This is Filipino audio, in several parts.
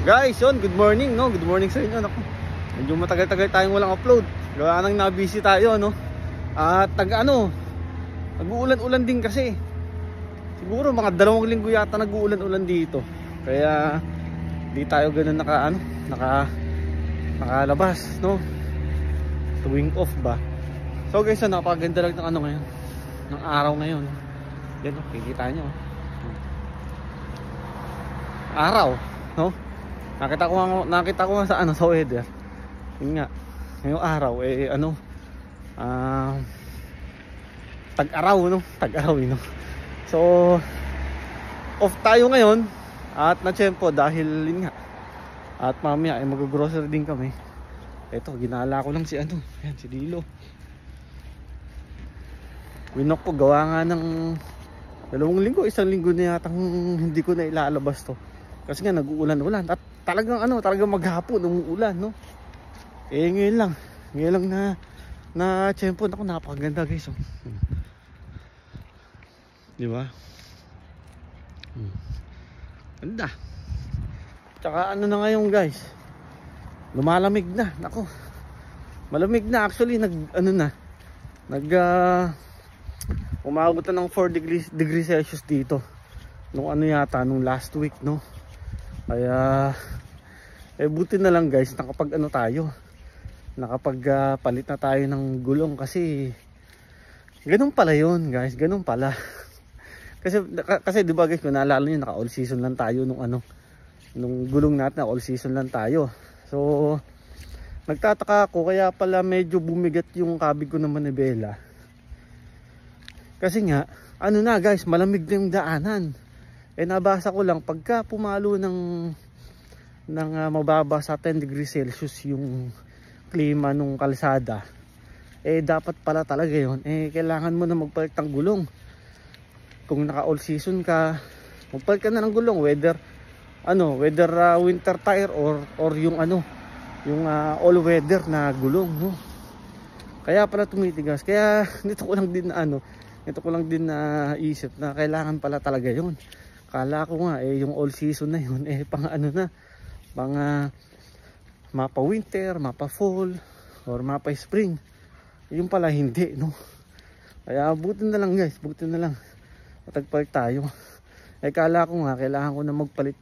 Guys, yun, good morning, no? Good morning sa inyo, naku. Medyo matagal-tagal tayong walang upload. Gawa nang na-busy tayo, no? At nag-uulan-ulan din kasi. Siguro mga 2 linggo yata nag-uulan-ulan dito. Kaya di tayo ganoon nakalabas, no? Tuwing off ba. So guys, napakaganda lang ng ngayon. Ng araw ngayon. Yan, no? Kikita nyo. Araw, no? Nakita ko nga sa sa weather. Yun nga. Ngayong araw tag-araw, no? Tag-araw, no? So off tayo ngayon at na-tsempo dahil yun nga. At mamaya ay mag-grocery din kami. Ito, ginala ko lang si ayan, si Dilo. Winok ko gawa nga ng 2 linggo, 1 linggo na yatang hindi ko na ilalabas to. Kasi nga nag-uulan-ulan at talagang maghapon umuulan, no? Ngayon lang na tsempo, naku, napakaganda guys, oh. Di ba? Ganda. Tsaka na ngayon guys, lumalamig na, naku. Malamig na actually, umabot na ng 4 degrees Celsius dito. Nung nung last week, no? Kaya buti na lang guys, nakapagpalit na tayo ng gulong kasi ganun pala yun guys, ganun pala. kasi di ba guys, kung naalala nyo, naka all season lang tayo nung gulong natin, all season lang tayo. So nagtataka ako kaya pala medyo bumigat yung kabig ko ng manibela. Kasi nga na guys, malamig na yung daanan. Nabasa ko lang pagka pumalo ng mababa sa 10 degrees Celsius yung klima nung kalsada, dapat pala talaga yun, kailangan mo na magpalit ng gulong. Kung naka all season ka, magpalit ka na ng gulong, whether winter tire or yung all weather na gulong, no? Kaya pala tumitigas. Kaya nito ko lang din na isip na kailangan pala talaga yun. Kala ko nga yung all season na yun pang mapa winter, mapa fall or mapa spring. Yung pala hindi, no? Kaya buti na lang guys, matagpalit tayo. Kala ko nga kailangan ko na magpalit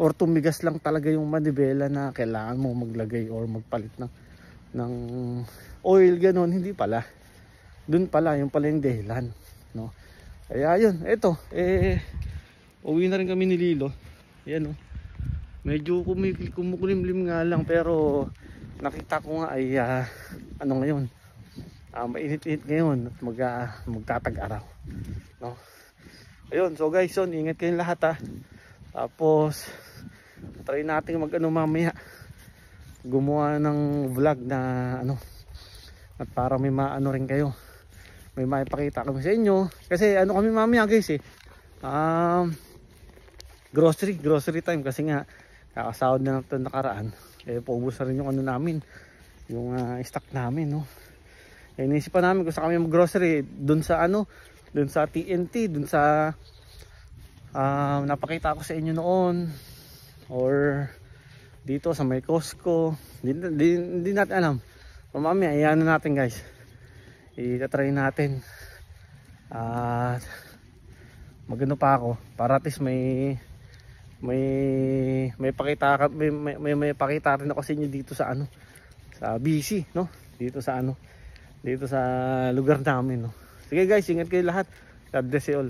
or tumigas lang talaga yung manibela na kailangan mo maglagay or magpalit ng oil, ganon. Hindi pala. Dun pala, yung pala yung dahilan, no? Kaya yun, eto, uwi na rin kami ni Lilo. Ayan, oh. Medyo kumukulimlim nga lang, pero nakita ko nga ay ngayon, mainit-init ngayon at magtatag-araw, no? Ayun, so guys, ingat kayong lahat, tapos try natin mamaya gumawa ng vlog na at para may rin kayo, may maipakita kami sa inyo. Kasi kami mamaya guys, grocery time, kasi nga kakasahod na ito nakaraan, paubos na rin yung namin, yung stock namin, no? Inisip pa namin kung saan kami mag-grocery, dun sa TNT, dun sa napakita ko sa inyo noon, or dito sa may Costco. Hindi natin alam. Mamaya iyan natin guys, itatry natin at magano pa ako para at least may pakita rin ako sa inyo dito sa sa BC, no? Dito sa lugar namin, no? Sige guys, ingat kayo lahat. God bless you all.